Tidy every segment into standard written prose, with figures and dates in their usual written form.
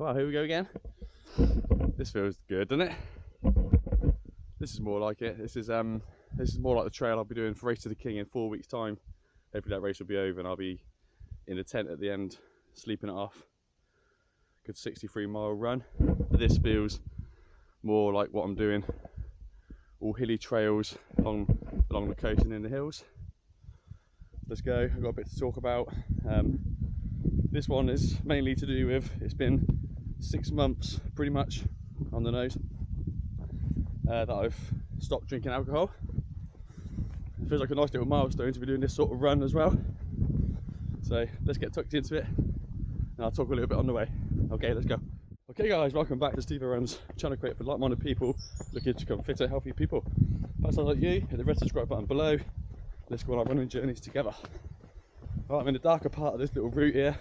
Well, here we go again. This feels good, doesn't it? This is more like it. This is more like the trail I'll be doing for Race to the King in 4 weeks' time. Hopefully that race will be over and I'll be in a tent at the end, sleeping it off. Good 63-mile run. But this feels more like what I'm doing. All hilly trails along the coast and in the hills. Let's go. I've got a bit to talk about. This one is mainly to do with, it's been 6 months pretty much on the nose that I've stopped drinking alcohol. It feels like a nice little milestone to be doing this sort of run as well. So let's get tucked into it and I'll talk a little bit on the way. Okay, let's go. Okay guys, welcome back to Steve Runs, channel created for like-minded people looking to become fitter, healthy people. If that sounds like you, hit the red subscribe button below. Let's go on our running journeys together. Right, I'm in the darker part of this little route here.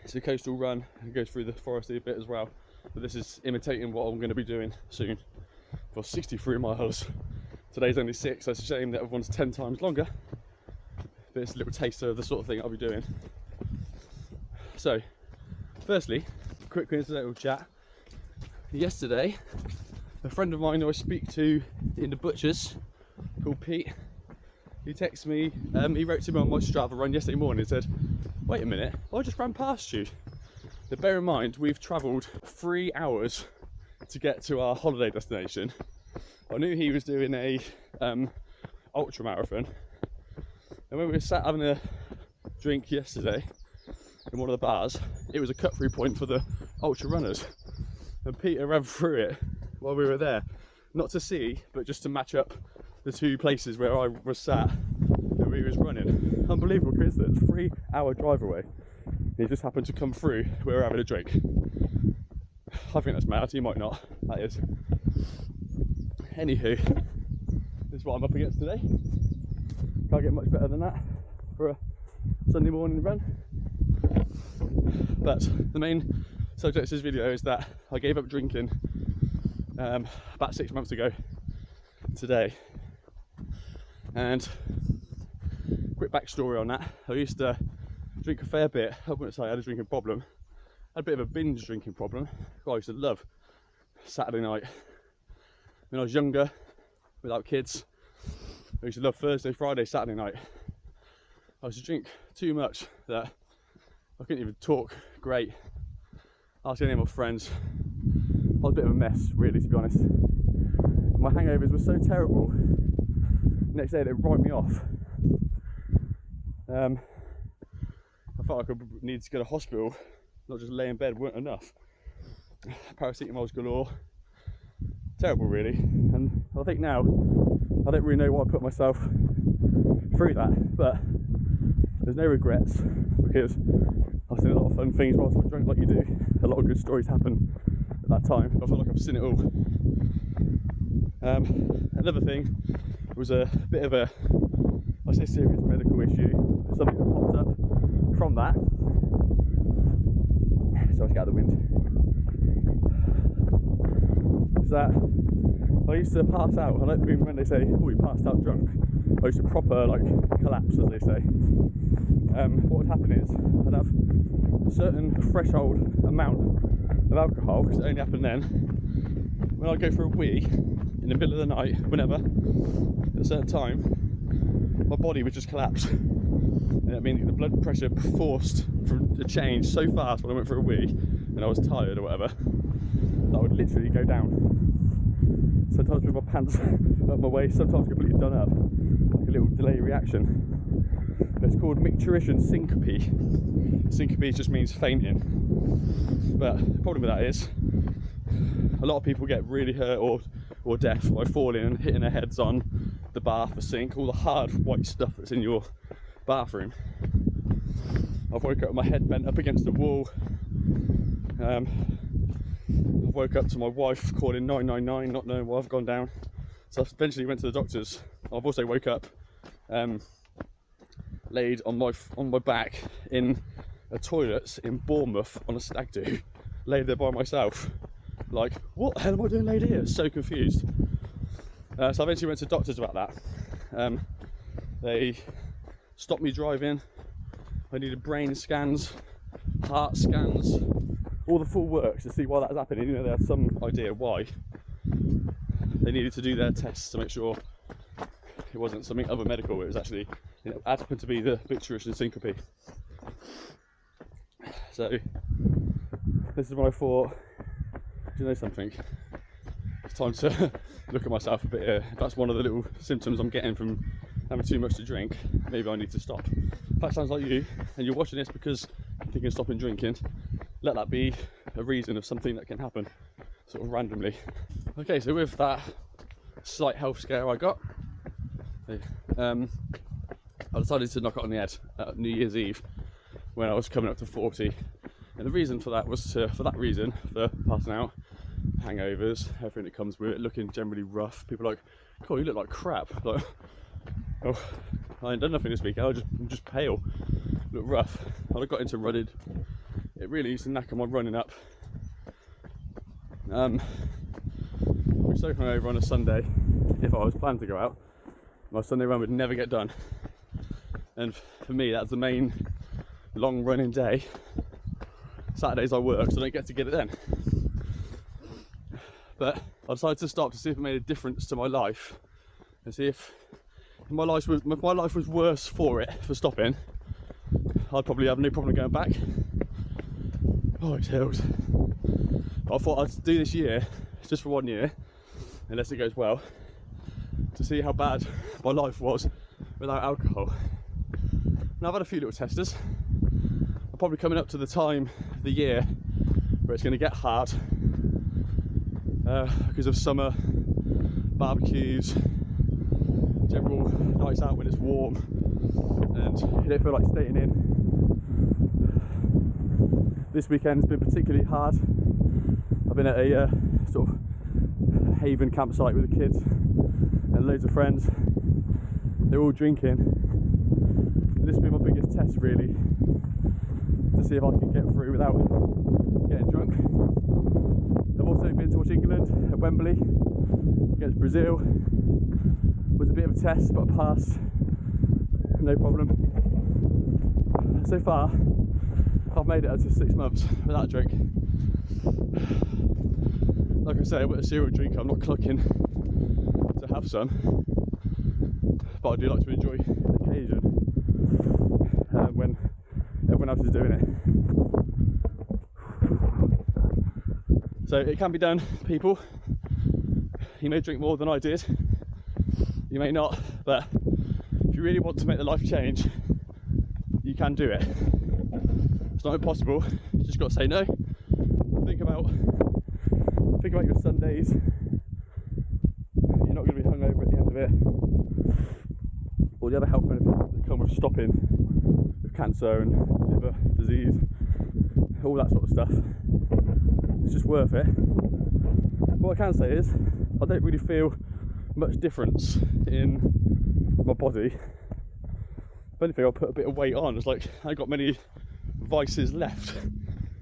It's a coastal run, it goes through the foresty bit as well, but this is imitating what I'm going to be doing soon for 63 miles. Today's only 6, so it's a shame that everyone's 10 times longer, but it's a little taster of the sort of thing I'll be doing. So, firstly, quick incidental chat. Yesterday, a friend of mine who I speak to in the butchers, called Pete, he texted me, he wrote to me on my Strava run yesterday morning and said, wait a minute, I just ran past you. But bear in mind, we've travelled 3 hours to get to our holiday destination. I knew he was doing a ultra marathon, and when we were sat having a drink yesterday in one of the bars, it was a cut through point for the ultra runners, and Peter ran through it while we were there, not to see, but just to match up the two places where I was sat and he was running. Unbelievable coincidence, 3 hour drive away. He just happened to come through where we were having a drink. I think that's mad, he might not, that is. Anywho, this is what I'm up against today. Can't get much better than that for a Sunday morning run. But the main subject of this video is that I gave up drinking about 6 months ago today. And quick backstory on that, I used to drink a fair bit. I wouldn't say I had a drinking problem. I had a bit of a binge drinking problem. I used to love Saturday night. When I was younger, without kids, I used to love Thursday, Friday, Saturday night. I used to drink too much that I couldn't even talk great. Ask any of my friends. I was a bit of a mess, really, to be honest. My hangovers were so terrible. Next day, they'd write me off. I felt like I needed to go to hospital, not just lay in bed weren't enough. Paracetamols galore. Terrible, really. And I think now, I don't really know why I put myself through that, but there's no regrets because I've seen a lot of fun things whilst I'm drunk, like you do. A lot of good stories happen at that time. I feel like I've seen it all. Another thing was a bit of a, I say serious medical issue, something that popped up from that. So let's get out of the wind. Is that I used to pass out, and when they say, oh, you passed out drunk, I used to proper like collapse, as they say. What would happen is I'd have a certain threshold amount of alcohol, because it only happened then. When I'd go for a wee in the middle of the night, whenever, at a certain time, my body would just collapse. And I mean, the blood pressure forced from a change so fast when I went for a wee and I was tired or whatever, that I would literally go down. Sometimes with my pants up my waist, sometimes completely done up, like a little delay reaction. But it's called micturition syncope. Syncope just means fainting. But the problem with that is, a lot of people get really hurt or deaf by falling and hitting their heads on the bath, the sink, all the hard white stuff that's in your bathroom. I've woke up with my head bent up against the wall. I've woke up to my wife calling 999, not knowing why I've gone down. So I eventually went to the doctors. I've also woke up laid on my back in a toilet in Bournemouth on a stag do, laid there by myself. Like, what the hell am I doing laid here? So confused. So I eventually went to doctors about that. They stopped me driving, I needed brain scans, heart scans, all the full works to see why that was happening. You know, they had some idea why. They needed to do their tests to make sure it wasn't something other medical. It was actually, you know, happened to be the ictericia syncope. So this is when I thought, do you know something? It's time to look at myself a bit here. That's one of the little symptoms I'm getting from having too much to drink. Maybe I need to stop. If that sounds like you, and you're watching this because you're thinking of stopping drinking, let that be a reason of something that can happen sort of randomly. Okay, so with that slight health scare I got, I decided to knock it on the head at New Year's Eve when I was coming up to 40. And the reason for that was for passing out, hangovers, everything that comes with it, looking generally rough. People are like, "Cool, you look like crap." Like, oh, I ain't done nothing this week. I'm just pale, look rough. I got into running. It really used to knacker my running up. I'd be so hungover on a Sunday. If I was planning to go out, my Sunday run would never get done. And for me, that's the main long running day. Saturdays I work, so I don't get to get it then. But I decided to stop to see if it made a difference to my life, and see if my life was worse for stopping. I'd probably have no problem going back. Oh, it's hills. But I thought I'd do this year, just for 1 year, unless it goes well, to see how bad my life was without alcohol. Now I've had a few little testers. I'm probably coming up to the time of the year where it's going to get hard because of summer, barbecues, general nights out when it's warm, and you don't feel like staying in. This weekend's been particularly hard. I've been at a sort of haven campsite with the kids and loads of friends. They're all drinking. And this has been my biggest test, really, to see if I can get through without getting drunk. I've also been to watch England at Wembley against Brazil. It was a bit of a test, but I passed, no problem. So far, I've made it up to 6 months without a drink. Like I say, I'm a serial drinker. I'm not clucking to have some, but I do like to enjoy the occasion when everyone else is doing it. So it can be done, people. You may drink more than I did, you may not, but if you really want to make the life change, you can do it. It's not impossible, you just got to say no. Think about your Sundays. You're not going to be hungover at the end of it. All the other health benefits that come with stopping, with cancer and liver disease, all that sort of stuff. It's just worth it. What I can say is, I don't really feel much difference in my body. If anything, I'll put a bit of weight on. It's like I ain't got many vices left,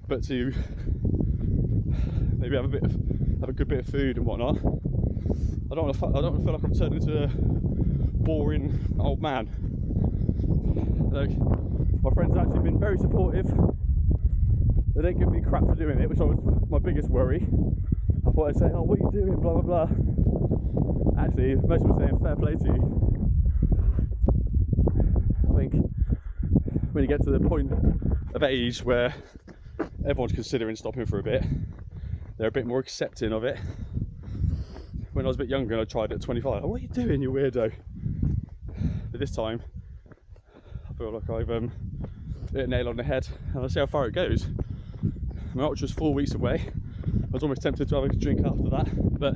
but to maybe have a good bit of food and whatnot. I don't want to feel like I'm turning into a boring old man. Like, my friends have actually been very supportive. They don't give me crap for doing it, which was my biggest worry. I thought I'd say, "Oh, what are you doing? Blah blah blah." Actually, most of them are saying fair play to you. I think when you get to the point of age where everyone's considering stopping for a bit, they're a bit more accepting of it. When I was a bit younger and I tried it at 25, "Oh, what are you doing, you weirdo?" But this time, I feel like I've hit a nail on the head, and I'll see how far it goes. My ultra's 4 weeks away. I was almost tempted to have a drink after that, but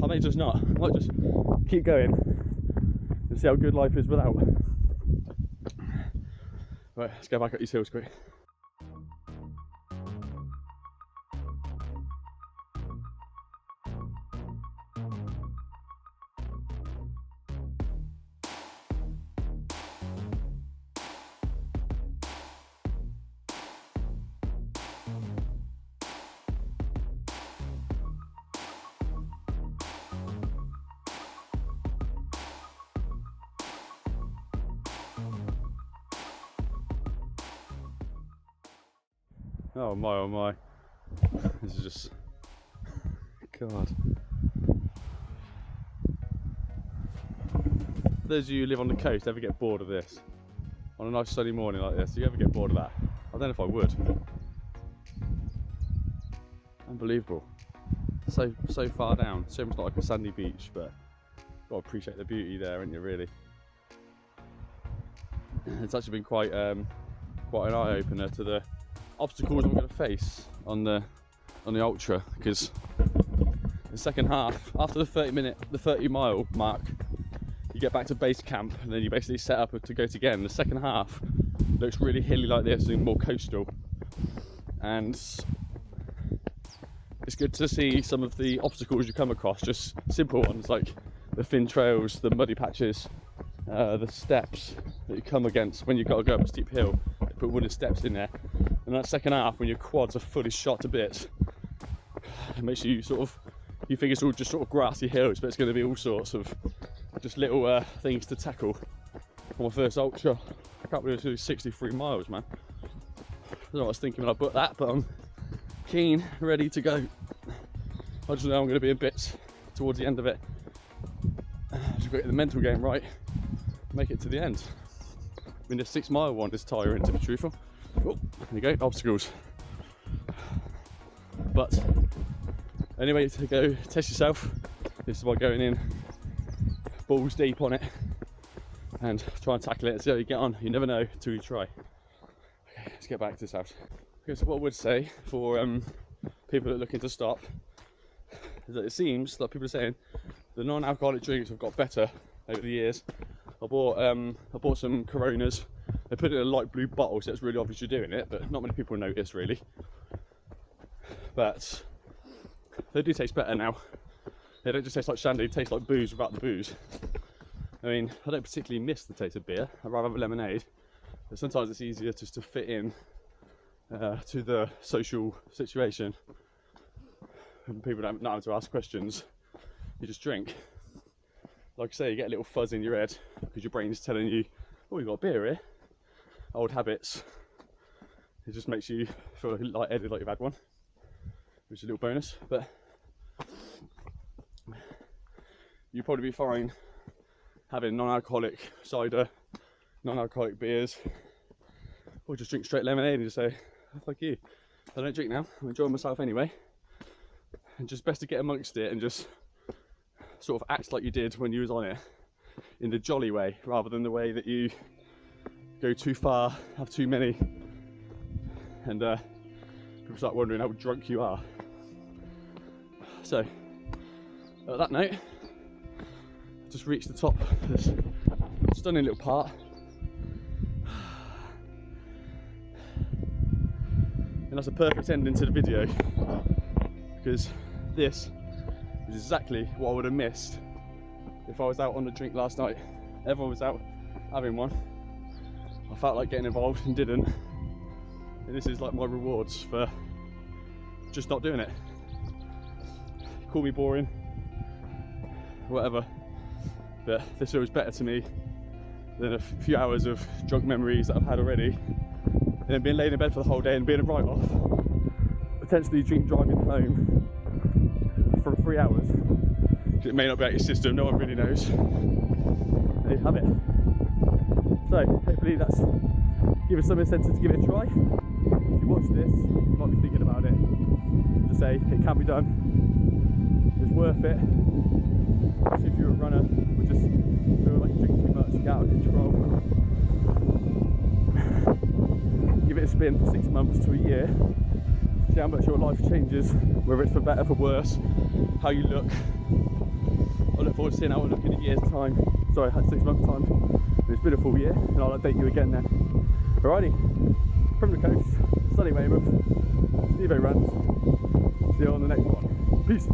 I may just not. I might just keep going and see how good life is without. Right, let's go back up these hills quick. Oh my, oh my. This is just, God. Those of you who live on the coast ever get bored of this? On a nice sunny morning like this, do you ever get bored of that? I don't know if I would. Unbelievable. So far down, so much like a sandy beach, but got to appreciate the beauty there, haven't you, really? It's actually been quite an eye-opener to the obstacles I'm going to face on the ultra, because the second half, after the 30-mile mark, you get back to base camp and then you basically set up to go again. The second half looks really hilly like this and more coastal, and it's good to see some of the obstacles you come across, just simple ones like the thin trails, the muddy patches, the steps that you come against when you've got to go up a steep hill. They put wooden steps in there, and that second half when your quads are fully shot to bits, it makes you you think it's all just sort of grassy hills, but it's going to be all sorts of just little things to tackle. For my first ultra, I can't believe it's 63 miles, man. I don't know what I was thinking when I booked that, but I'm keen, ready to go. I just know I'm going to be in bits towards the end of it. Just got to get the mental game right, make it to the end. I mean, the 6 mile one is tiring, to be truthful. Oh, there you go, obstacles. But anyway, to go test yourself, this is by going in balls deep on it and try and tackle it and see how you get on. You never know till you try. Okay, let's get back to this house. Okay, so what I would say for people that are looking to stop is that it seems like people are saying the non-alcoholic drinks have got better over the years. I bought some Coronas. They put it in a light blue bottle, so it's really obvious you're doing it, but not many people notice really. But they do taste better now. They don't just taste like shandy, they taste like booze without the booze. I mean, I don't particularly miss the taste of beer. I'd rather have a lemonade, but sometimes it's easier just to fit in to the social situation. When people don't know how to ask questions, you just drink. Like I say, you get a little fuzz in your head because your brain's telling you, oh, you've got a beer here. Old habits. It just makes you feel light-headed like you've had one, which is a little bonus. But you'd probably be fine having non-alcoholic cider, non-alcoholic beers, or just drink straight lemonade and just say, oh, fuck you, I don't drink now, I'm enjoying myself anyway. And just best to get amongst it and just sort of act like you did when you was on it, in the jolly way, rather than the way that you go too far, have too many, and people start wondering how drunk you are. So, at that note, I just reached the top of this stunning little part. And that's a perfect ending to the video, because this is exactly what I would have missed if I was out on the drink last night. Everyone was out having one. I felt like getting involved and didn't. And this is like my rewards for just not doing it. Call me boring, whatever, but this feels better to me than a few hours of drunk memories that I've had already, and then being laid in bed for the whole day and being a write-off, potentially drink driving home for 3 hours. It may not be out your system, no one really knows. There you have it. So hopefully that's given some incentive to give it a try. If you watch this, you might be thinking about it. Just say it can be done. It's worth it, especially if you're a runner or just feel like you drink too much, you get out of control. Give it a spin for 6 months to a year, see how much your life changes, whether it's for better, for worse, how you look. I look forward to seeing how I look in a year's time. Sorry, I had 6 months time. It's been a full year, and I'll update you again then. Alrighty, from the coast, sunny Weymouth, Steve runs. See you on the next one. Peace.